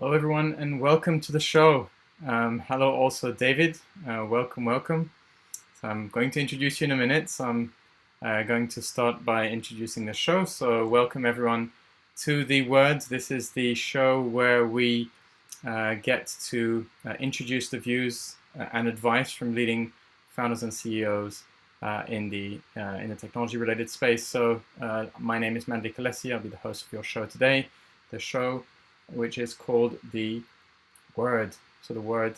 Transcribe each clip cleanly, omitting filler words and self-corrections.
Hello, everyone, and welcome to the show. Hello, also, David. Welcome. So I'm going to introduce you in a minute. So I'm going to start by introducing the show. So, welcome, everyone, to The Words. This is the show where we get to introduce the views and advice from leading founders and CEOs in the technology-related space. So, my name is Mandali Khalesi. I'll be the host of your show today. The show, which is called The Word. So, The Word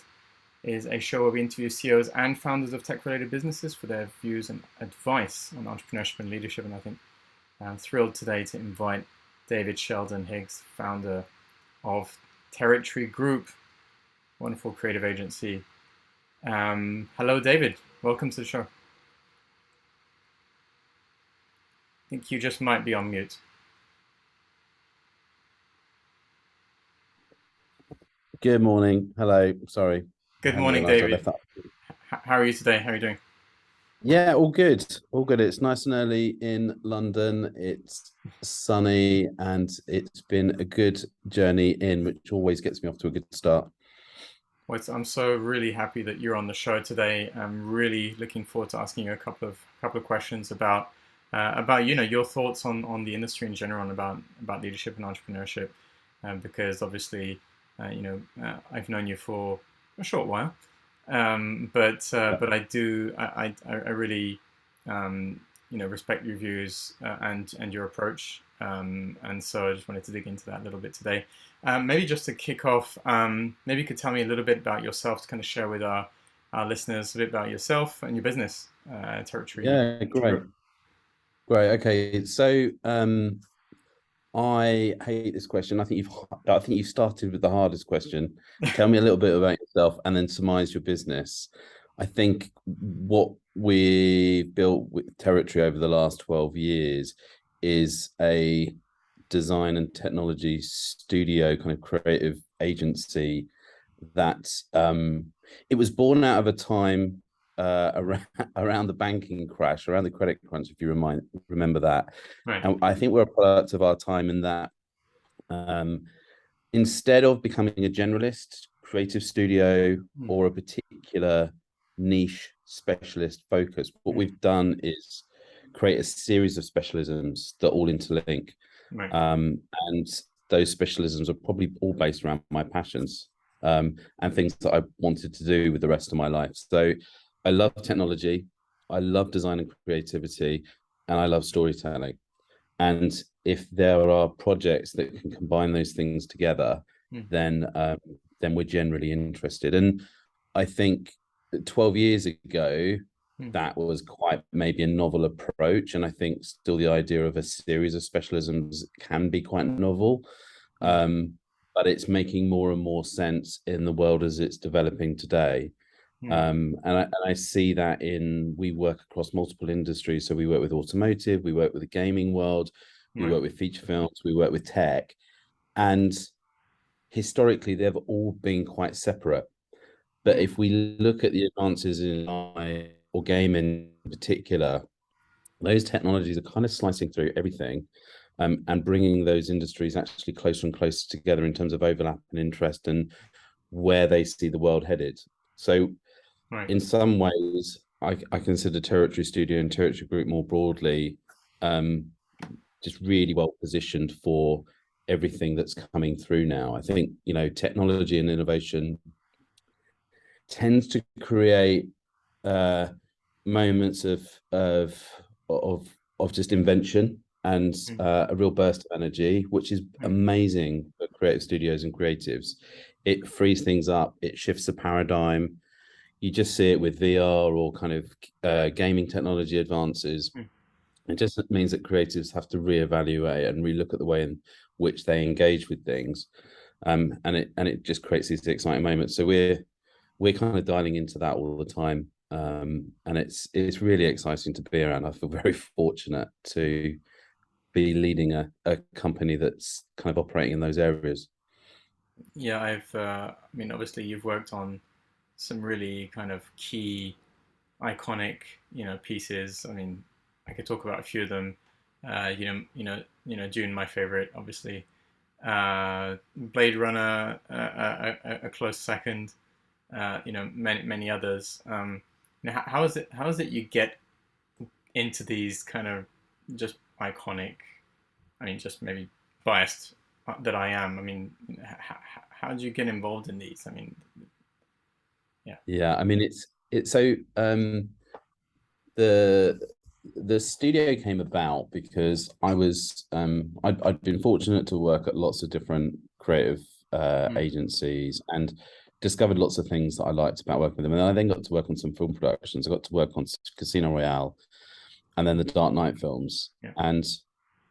is a show where we interview CEOs and founders of tech-related businesses for their views and advice on entrepreneurship and leadership. And I think I'm thrilled today to invite David Sheldon-Hicks, founder of Territory Group, wonderful creative agency. Hello, David. Welcome to the show. I think you just might be on mute. Good morning. Hello. Sorry. I Good hadn't morning, realised I David. left that. How are you today? How are you doing? Yeah, all good. All good. It's nice and early in London. It's sunny and it's been a good journey in, which always gets me off to a good start. Well, I'm so really happy that you're on the show today. I'm really looking forward to asking you a couple of questions about your thoughts on the industry in general and about leadership and entrepreneurship, because obviously I've known you for a short while, but I really respect your views and your approach, and so I just wanted to dig into that a little bit today. Maybe just to kick off, maybe you could tell me a little bit about yourself to kind of share with our listeners a bit about yourself and your business, Territory Yeah, great. Group. Great. Okay. So I hate this question. I think you started with the hardest question. Tell me a little bit about yourself and then surmise your business. I think what we built with Territory over the last 12 years is a design and technology studio kind of creative agency that it was born out of a time around, around the banking crash, around the credit crunch, if you remember that. Right. And I think we're a product of our time in that um, instead of becoming a generalist creative studio Mm, or a particular niche specialist focus, what mm, we've done is create a series of specialisms that all interlink. right. And those specialisms are probably all based around my passions and things that I wanted to do with the rest of my life. So I love technology, I love design and creativity, and I love storytelling. And if there are projects that can combine those things together, Mm, then then we're generally interested. And I think 12 years ago, mm, that was quite maybe a novel approach. And I think still the idea of a series of specialisms can be quite novel. mm, Um, but it's making more and more sense in the world as it's developing today. mm, And I see that we work across multiple industries. So we work with automotive, we work with the gaming world, we right. work with feature films, we work with tech. And historically, they've all been quite separate. But Mm, if we look at the advances in AI or game in particular, those technologies are kind of slicing through everything and bringing those industries actually closer and closer together in terms of overlap and interest and where they see the world headed. So right. in some ways, I consider Territory Studio and Territory Group more broadly um, just really well positioned for everything that's coming through now. I think, technology and innovation tends to create uh, moments of of just invention and Mm, a real burst of energy, which is right. amazing for creative studios and creatives. It frees things up. It shifts the paradigm. You just see it with VR or kind of gaming technology advances. Mm, It just means that creatives have to reevaluate and relook at the way in which they engage with things, and it just creates these exciting moments. So we're kind of dialing into that all the time, and it's really exciting to be around. I feel very fortunate to be leading a company that's kind of operating in those areas. yeah, I mean, obviously, you've worked on some really kind of key, iconic, pieces. I mean, I could talk about a few of them. Dune, my favorite, obviously. Blade Runner a close second. Many others. How is it you get into these kind of just iconic? I mean, just maybe biased that I am. I mean, how do you get involved in these? I mean, yeah. Yeah, I mean it's so the the studio came about because I'd been fortunate to work at lots of different creative Mm, agencies and discovered lots of things that I liked about working with them. And I then got to work on some film productions. I got to work on Casino Royale and then the Dark Knight films. yeah. And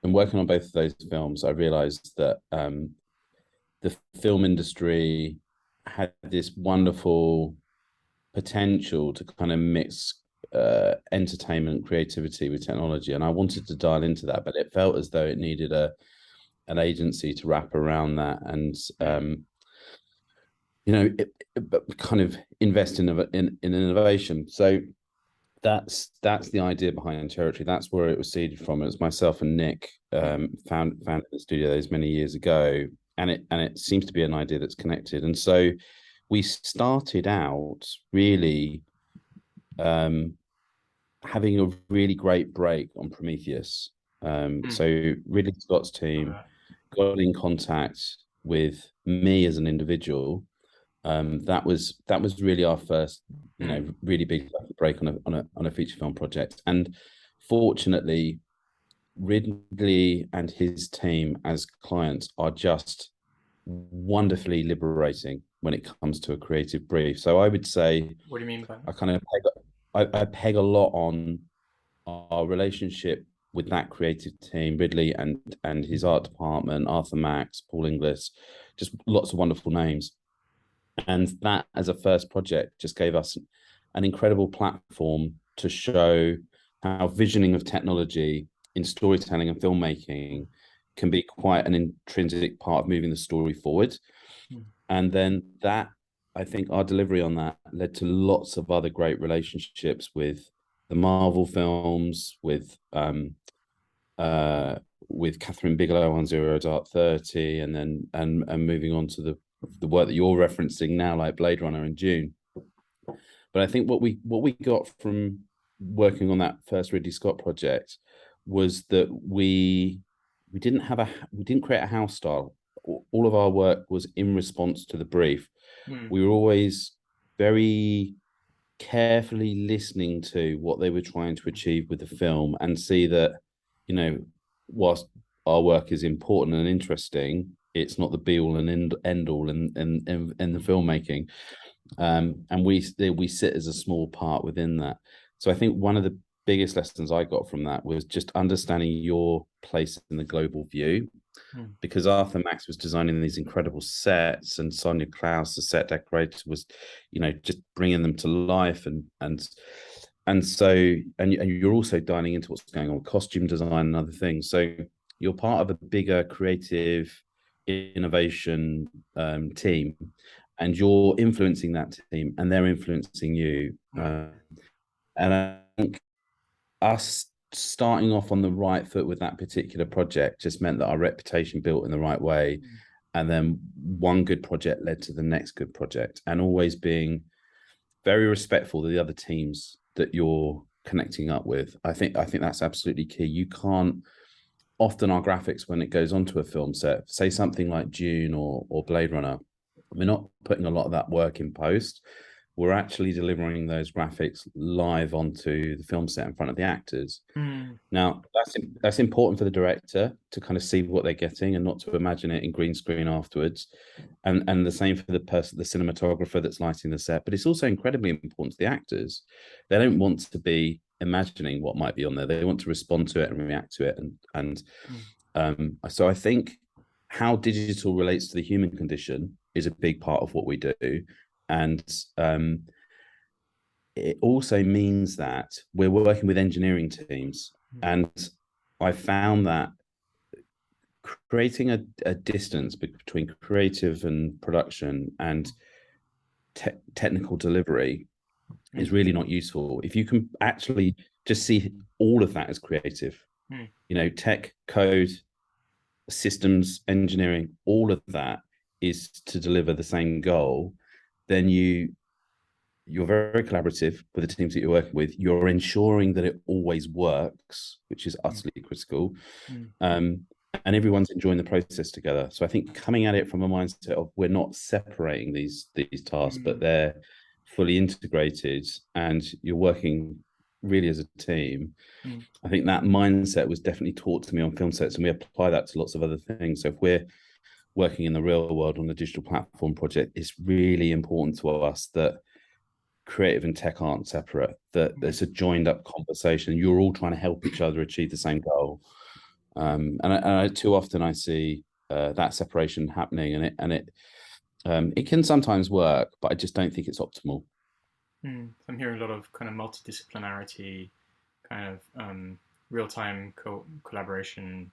working on both of those films, I realized that the film industry had this wonderful potential to kind of mix entertainment creativity with technology, and I wanted to dial into that, but it felt as though it needed a an agency to wrap around that and Mm, kind of invest in innovation. So that's the idea behind Territory. That's where it was seeded from. It was myself and Nick mm, found the studio those many years ago, and it seems to be an idea that's connected. And so we started out really um, having a really great break on Prometheus. mm. So Ridley Scott's All team right. got in contact with me as an individual. That was really our first, Mm, really big break on a feature film project. And fortunately, Ridley and his team as clients are just wonderfully liberating when it comes to a creative brief. So I would say what do you mean by that? I kind of I peg a lot on our relationship with that creative team, Ridley and his art department, Arthur Max, Paul Inglis, just lots of wonderful names. And that as a first project just gave us an incredible platform to show how visioning of technology in storytelling and filmmaking can be quite an intrinsic part of moving the story forward. Mm, And then that, I think our delivery on that led to lots of other great relationships with the Marvel films, uh, with Catherine Bigelow on Zero Dark 30, and then and moving on to the work that you're referencing now, like Blade Runner in June. But I think what we got from working on that first Ridley Scott project was that we didn't create a house style. All of our work was in response to the brief. mm, We were always very carefully listening to what they were trying to achieve with the film and see that, whilst our work is important and interesting, it's not the be all and end all in the filmmaking. And we sit as a small part within that. So I think one of the biggest lessons I got from that was just understanding your place in the global view, mm, because Arthur Max was designing these incredible sets, and Sonia Klaus, the set decorator, was, just bringing them to life, and you're also dining into what's going on with costume design and other things. So you're part of a bigger creative innovation team, and you're influencing that team, and they're influencing you. mm, And I think us starting off on the right foot with that particular project just meant that our reputation built in the right way, mm, and then one good project led to the next good project, and always being very respectful of the other teams that you're connecting up with. I think that's absolutely key. You can't often our graphics, when it goes onto a film set, say something like June or Blade Runner, we're not putting a lot of that work in post. We're actually delivering those graphics live onto the film set in front of the actors. mm, Now, that's important for the director to kind of see what they're getting and not to imagine it in green screen afterwards. And the same for the cinematographer that's lighting the set. But it's also incredibly important to the actors. They don't want to be imagining what might be on there. They want to respond to it and react to it. mm, So I think how digital relates to the human condition is a big part of what we do. And it also means that we're working with engineering teams. mm, And I found that creating a distance between creative and production and technical delivery is mm, really not useful. If you can actually just see all of that as creative, mm, tech, code, systems engineering, all of that is to deliver the same goal, then you're very collaborative with the teams that you're working with. You're ensuring that it always works, which is mm, utterly critical. mm, Um, and everyone's enjoying the process together. So I think coming at it from a mindset of we're not separating these tasks, but mm, they're fully integrated and you're working really as a team. mm, I think that mindset was definitely taught to me on film sets, and we apply that to lots of other things. So if we're working in the real world on a digital platform project, it's really important to us that creative and tech aren't separate, that mm. there's a joined up conversation. You're all trying to help each other achieve the same goal. And too often I see that separation happening, and it can sometimes work, but I just don't think it's optimal. I'm hearing a lot of kind of multidisciplinarity, kind of real-time collaboration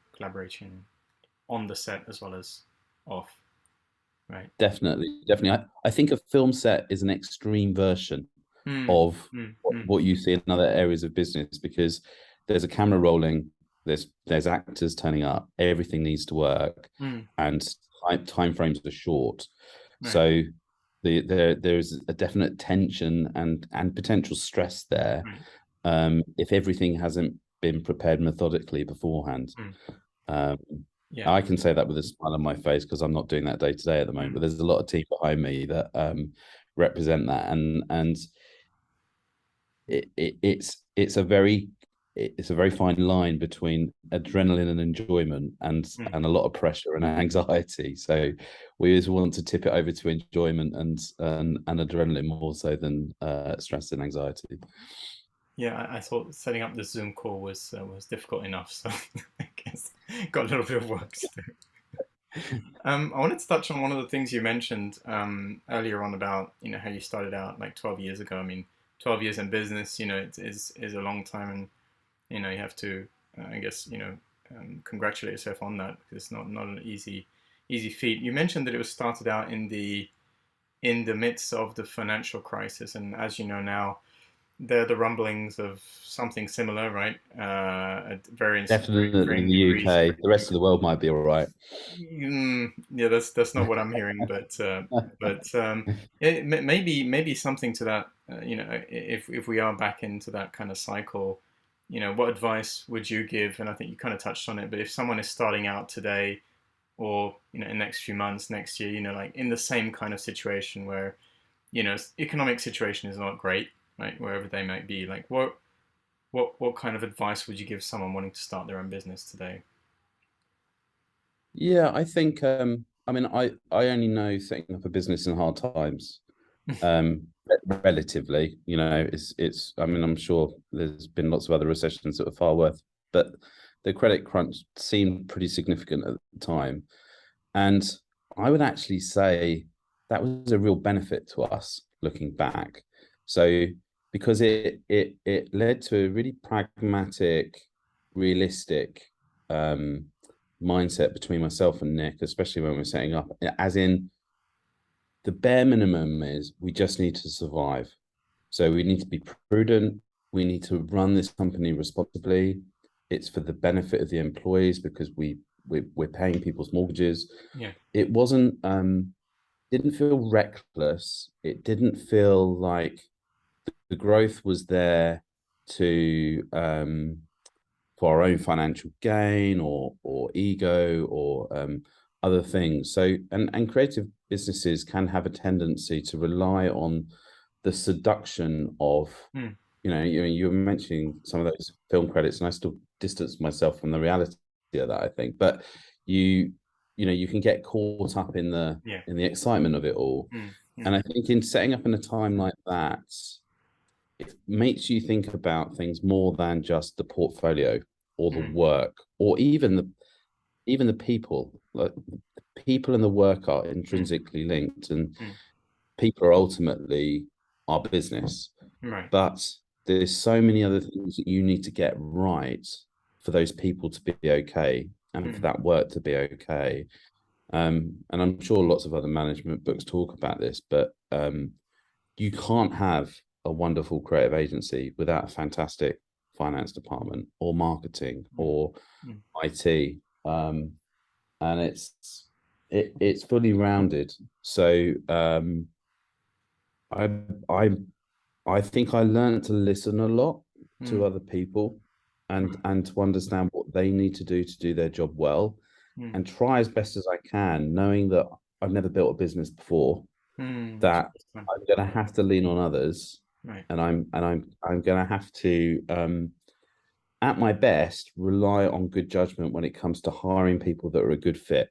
on the set as well as off, right? Definitely. I think a film set is an extreme version Mm, of mm, mm, what you see in other areas of business, because there's a camera rolling, there's actors turning up, everything needs to work, mm, and time frames are short. right, So there's a definite tension and potential stress there, right. if everything hasn't been prepared methodically beforehand. Mm, Um, yeah. I can say that with a smile on my face because I'm not doing that day to day at the moment. Mm, But there's a lot of team behind me that represent that, and it's a very fine line between adrenaline and enjoyment, mm. and a lot of pressure and anxiety. So we always want to tip it over to enjoyment and adrenaline more so than stress and anxiety. Yeah, I thought setting up the Zoom call was difficult enough, so I guess got a little bit of work to do. I wanted to touch on one of the things you mentioned earlier on about how you started out like 12 years ago. I mean, 12 years in business, is a long time, and you have to, I guess, congratulate yourself on that because it's not an easy feat. You mentioned that it was started out in the midst of the financial crisis, and as you know now, there are the rumblings of something similar, right? At Definitely in varying the degrees. UK. The rest of the world might be all right. Yeah, that's not what I'm hearing, but maybe something to that. If we are back into that kind of cycle, what advice would you give? And I think you kind of touched on it, but if someone is starting out today, or in the next few months, next year, like in the same kind of situation where economic situation is not great, right? Wherever they might be, like what kind of advice would you give someone wanting to start their own business today? Yeah, I think I mean I only know setting up a business in hard times. Relatively, it's I mean I'm sure there's been lots of other recessions that were far worse, but the credit crunch seemed pretty significant at the time. And I would actually say that was a real benefit to us looking back. So because it led to a really pragmatic, realistic um, mindset between myself and Nick, especially when we're setting up, as in the bare minimum is we just need to survive. So we need to be prudent. We need to run this company responsibly. It's for the benefit of the employees because we're paying people's mortgages. Yeah. It wasn't didn't feel reckless. It didn't feel like the growth was there to for our own financial gain or ego or other things. So and creative businesses can have a tendency to rely on the seduction of Mm, you were mentioning some of those film credits, and I still distance myself from the reality of that, I think. But you you can get caught up yeah. in the excitement of it all. Mm, And mm, I think in setting up in a time like that, it makes you think about things more than just the portfolio or the mm, work or even the people. Like the people and the work are mm, intrinsically linked, and mm. people are ultimately our business. Right. But there's so many other things that you need to get right for those people to be okay and for Mm, that work to be okay. And I'm sure lots of other management books talk about this, but you can't have a wonderful creative agency without a fantastic finance department or marketing mm, or mm, IT. and it's fully rounded. So I I I think I learned to listen a lot to Mm, other people, and right. to understand what they need to do their job well, Mm, and try as best as I can, knowing that I've never built a business before, it's that just fun. I'm going to have to lean on others, Right. and I'm going to have to, at my best, rely on good judgment when it comes to hiring people that are a good fit.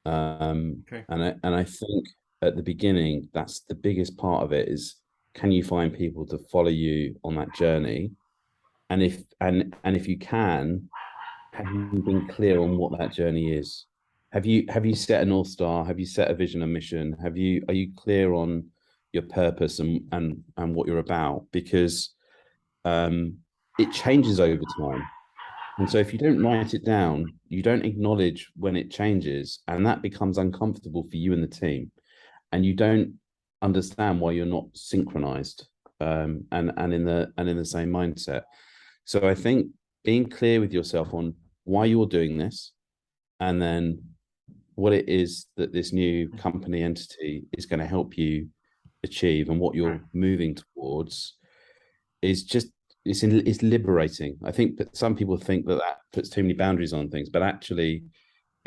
Okay. And I think at the beginning, that's the biggest part of it, is can you find people to follow you on that journey? And if you can, have you been clear on what that journey is? Have you set a North Star? Have you set a vision and mission? Are you clear on your purpose and what you're about? Because um, it changes over time. And so if you don't write it down, you don't acknowledge when it changes, and that becomes uncomfortable for you and the team. And you don't understand why you're not synchronized, and in the same mindset. So I think being clear with yourself on why you're doing this, and then what it is that this new company entity is going to help you achieve, and what Right. you're moving towards, is just it's liberating. I think that some people think that that puts too many boundaries on things, but actually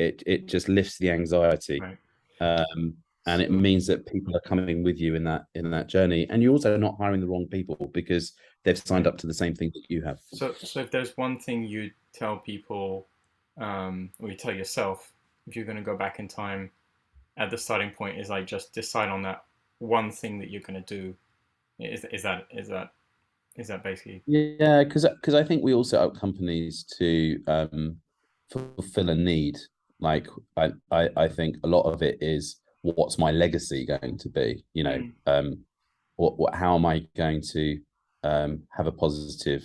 it just lifts the anxiety, Right. um, and it So, means that people are coming with you in that journey, and you're also not hiring the wrong people because they've signed right. up to the same thing that you have. So if there's one thing you tell people, or you tell yourself, if you're going to go back in time at the starting point, is like just decide on that one thing that you're going to do. Is that basically? Yeah, because I think we all set up companies to fulfill a need. Like I think a lot of it is, what's my legacy going to be? Mm, What how am I going to have a positive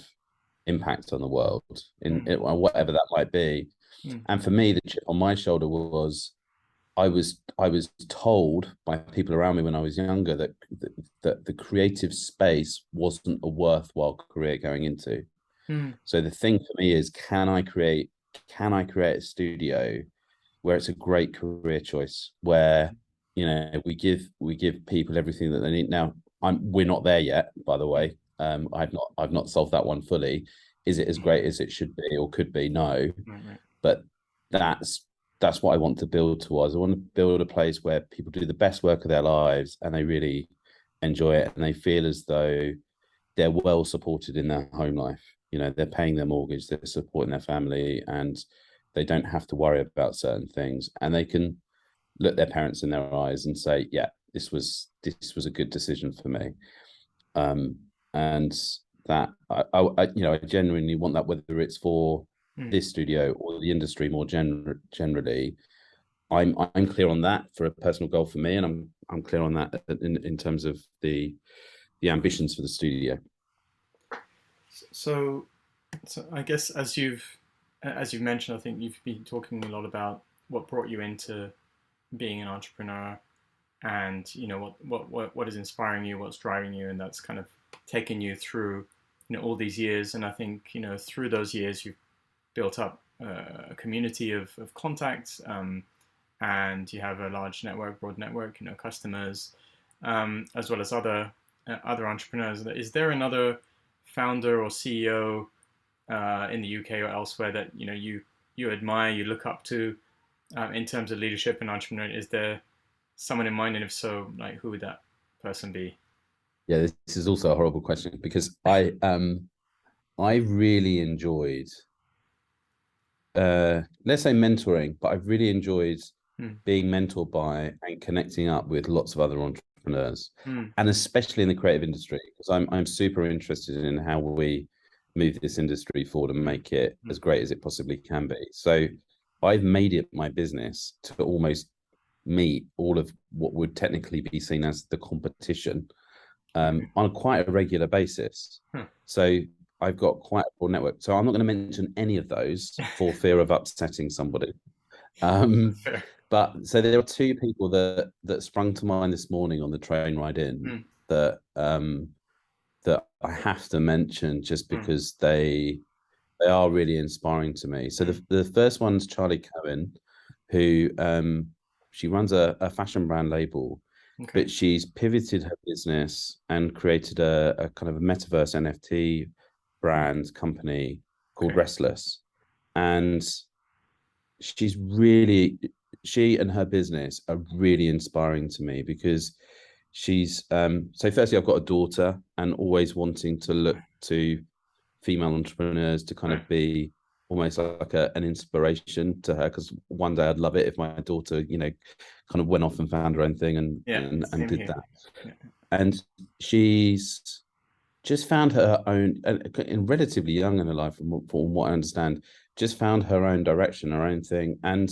impact on the world in mm, it, whatever that might be. mm, And for me, the chip on my shoulder was, I was told by people around me when I was younger that the creative space wasn't a worthwhile career going into. mm, So the thing for me is, can I create a studio where it's a great career choice, where we give people everything that they need. Now we're not there yet, by the mm, way. I've not solved that one fully. Is it as mm, great as it should be or could be? No, right, right. but that's that's what I want to build towards. I want to build a place where people do the best work of their lives, and they really enjoy it, and they feel as though they're well supported in their home life. They're paying their mortgage, they're supporting their family, and they don't have to worry about certain things, and they can look their parents in their eyes and say, yeah, this was a good decision for me. And that I genuinely want that, whether it's for Mm. this studio or the industry more generally. I'm clear on that for a personal goal for me, and I'm clear on that in terms of the ambitions for the studio. So, so I guess as you've mentioned, I think you've been talking a lot about what brought you into being an entrepreneur, and what is inspiring you, what's driving you, and that's kind of taken you through all these years. And I think through those years you've built up a community of contacts, and you have a large network, broad network, customers, as well as other entrepreneurs. Is there another founder or CEO in the UK or elsewhere that you admire, you look up to, in terms of leadership and entrepreneurship? Is there someone in mind, and if so, like, who would that person be? Yeah, this is also a horrible question, because I really enjoyed, let's say, mentoring, but I've really enjoyed Hmm. being mentored by and connecting up with lots of other entrepreneurs, Hmm. and especially in the creative industry, because I'm super interested in how we move this industry forward and Hmm. make it Hmm. as great as it possibly can be. So I've made it my business to almost meet all of what would technically be seen as the competition, Okay. on quite a regular basis. Huh. So I've got quite a broad network. So I'm not going to mention any of those for fear of upsetting somebody. Um, Fair. but so there are two people that sprung to mind this morning on the train ride in, Hmm. that that I have to mention, just Hmm. because they are really inspiring to me. So Mm. the first one's Charlie Cohen, who she runs a fashion brand label, Okay. but she's pivoted her business and created a kind of a metaverse NFT Mm. brand company called Okay. Restless. And she's really she and her business are really inspiring to me because she's so firstly I've got a daughter and always wanting to look Right. to female entrepreneurs to kind Right. of be almost like an inspiration to her, because one day I'd love it if my daughter, kind of went off and found her own thing and Yeah. and Same did here. that. Yeah. And she's just found her own, and relatively young in her life, from what I understand, just found her own direction, her own thing, and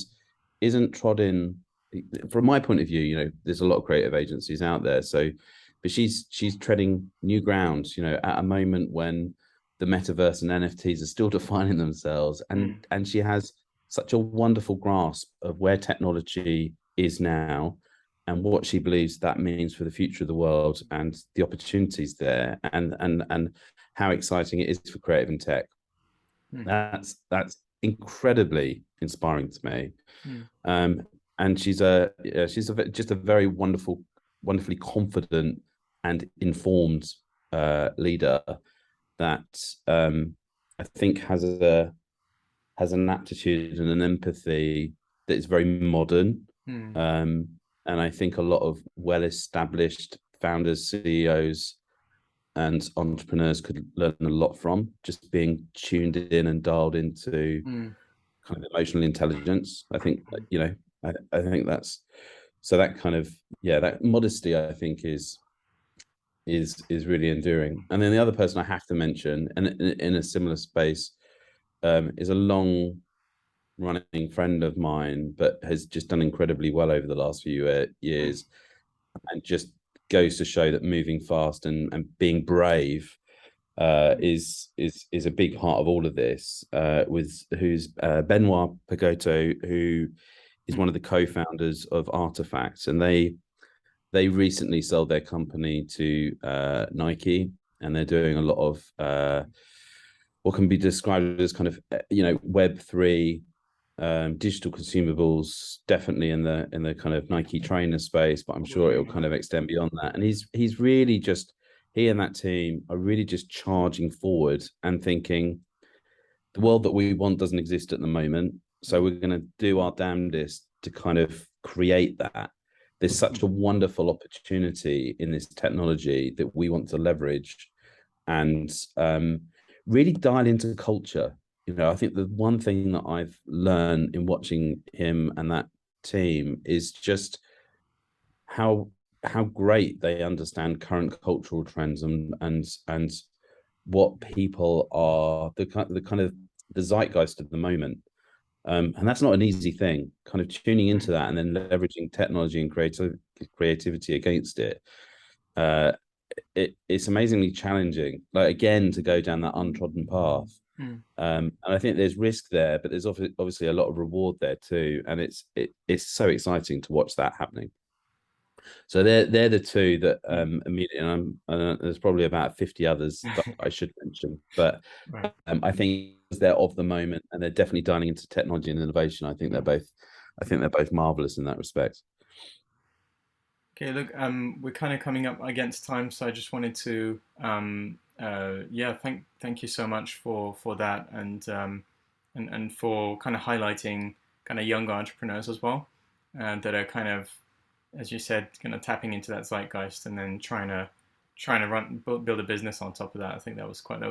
isn't trodden. From my point of view, there's a lot of creative agencies out there. So, but she's treading new ground. At a moment when the metaverse and NFTs are still defining themselves, and Mm. and she has such a wonderful grasp of where technology is now and what she believes that means for the future of the world and the opportunities there, and how exciting it is for creative and tech. Mm. That's incredibly inspiring to me. Mm. um and just a very wonderfully confident and informed leader that I think has an aptitude and an empathy that is very modern. Mm. Um, and I think a lot of well established founders, CEOs, and entrepreneurs could learn a lot from, just being tuned in and dialed into Mm. kind of emotional intelligence. I think, Mm. I think that's so that kind of, yeah, that modesty, I think, is really enduring. And then the other person I have to mention, and in a similar space, is a long running friend of mine, but has just done incredibly well over the last few Mm. years, and just goes to show that moving fast and being brave is a big part of all of this. With who's Benoit Pagotto, who is Mm. one of the co-founders of Artifacts, and they recently sold their company to Nike, and they're doing a lot of what can be described as kind of Web3 digital consumables, definitely in the kind of Nike trainer space, but I'm sure it'll kind of extend beyond that. And he's really just he and that team are really just charging forward and thinking the world that we want doesn't exist at the moment, so Mm. we're going to do our damnedest to kind of create that. There's such a wonderful opportunity in this technology that we want to leverage, and really dial into culture. I think the one thing that I've learned in watching him and that team is just how great they understand current cultural trends, and what people are, the kind of the zeitgeist of the moment. And that's not an easy thing, kind of tuning into Mm. that and then leveraging technology and creativity against it. Uh, it's amazingly challenging, like, again, to go down that untrodden path. Mm. And I think there's risk there, but there's obviously a lot of reward there too, and it's so exciting to watch that happening. So they're the two that Mm. immediately, and there's probably about 50 others that I should mention, but Right. I think they're of the moment, and they're definitely dialing into technology and innovation. Mm. I think they're both marvelous in that respect. Okay, look, we're kind of coming up against time, so I just wanted to, yeah, thank you so much for that, and for kind of highlighting kind of younger entrepreneurs as well, that are kind of, as you said, kind of tapping into that zeitgeist and then trying to build a business on top of that. I think that was quite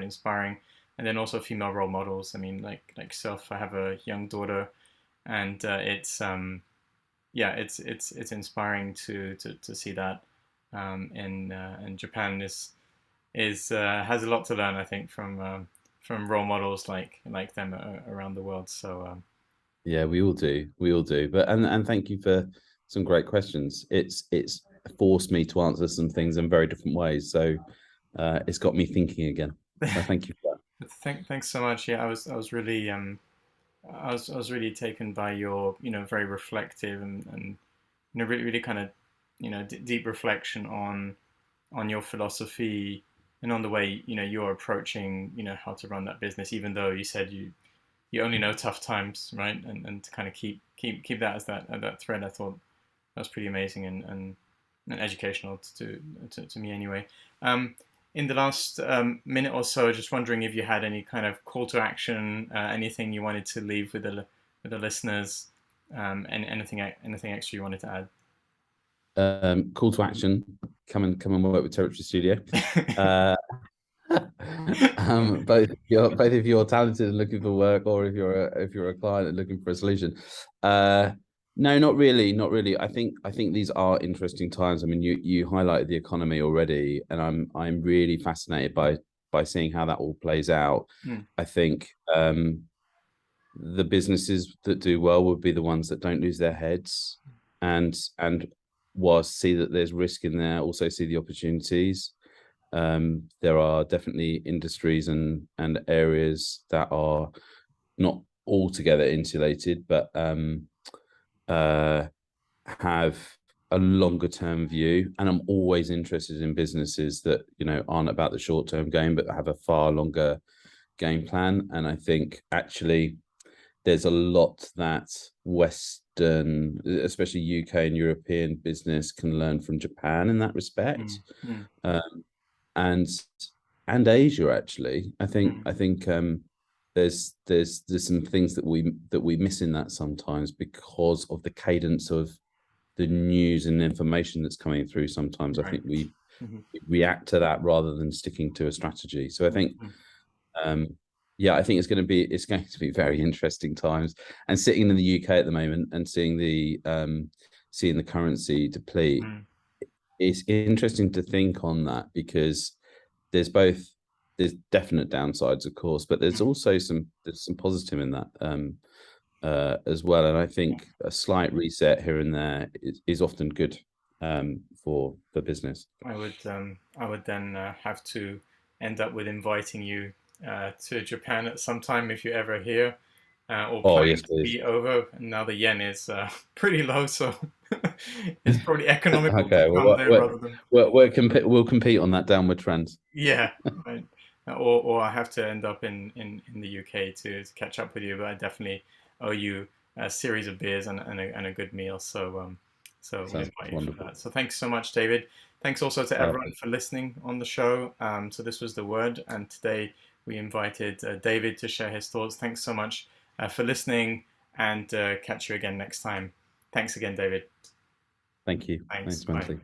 inspiring. And then also female role models. I mean, like self, I have a young daughter, and it's yeah, it's inspiring to see that. In Japan is has a lot to learn, I think, from role models like them around the world. So Yeah, we all do. But and thank you for some great questions. It's forced me to answer some things in very different ways, so it's got me thinking again. So thank you for that. thanks so much. Yeah, I was really I was really taken by your very reflective and really kind of deep reflection on your philosophy and on the way, you're approaching, how to run that business, even though you said you only know tough times, right? And to kind of keep that as that thread, I thought that was pretty amazing and educational to me anyway. In the last minute or so, just wondering if you had any kind of call to action, anything you wanted to leave with the listeners, and anything extra you wanted to Call to action: come and work with Territory Studio. add. Uh, both if you're talented and looking for work, or if you're a client and looking for a solution. No, not really, not really. I think these are interesting times. I mean, you highlighted the economy already, and I'm really fascinated by seeing how that all plays out. Mm, I think the businesses that do well would be the ones that don't lose their heads, and whilst see that there's risk in there, also see the opportunities. There are definitely industries and areas that are not altogether insulated, but have a longer term view. And I'm always interested in businesses that aren't about the short term game, but have a far longer game plan. And I think actually there's a lot that Western, especially UK and European business, can learn from Japan in that respect. mm, mm, Um, and Asia actually. I think mm. I think there's some things that we miss in that sometimes because of the cadence of the news and information that's coming through. Sometimes I Right. think we Mhm, react to that rather than sticking to a strategy. So I think mhm, um yeah, I think it's going to be very interesting times. And sitting in the UK at the moment and seeing the currency deplete, mm, it's interesting to think on that because there's both there's definite downsides, of course, but there's mm. also there's some positive in that as well. And I think a slight reset here and there is often good for business. I would then have to end up with inviting you to Japan at some time if you're ever here, or Oh planning yes, to please. be over. And now the yen is pretty low, so it's probably economical to Okay, come well, there rather than we'll compete on that downward trend. yeah, right. Or I have to end up in the UK to catch up with you, but I definitely owe you a series of beers and a good meal. So we'll Sounds invite you for wonderful. that. So thanks so much, David. Thanks also to everyone Perfect. for listening on the show. So this was The Word, and today we invited David to share his thoughts. Thanks so much for listening, and catch you again next time. Thanks again, David. Thank you. Thanks. Thanks, Bye. Mandali.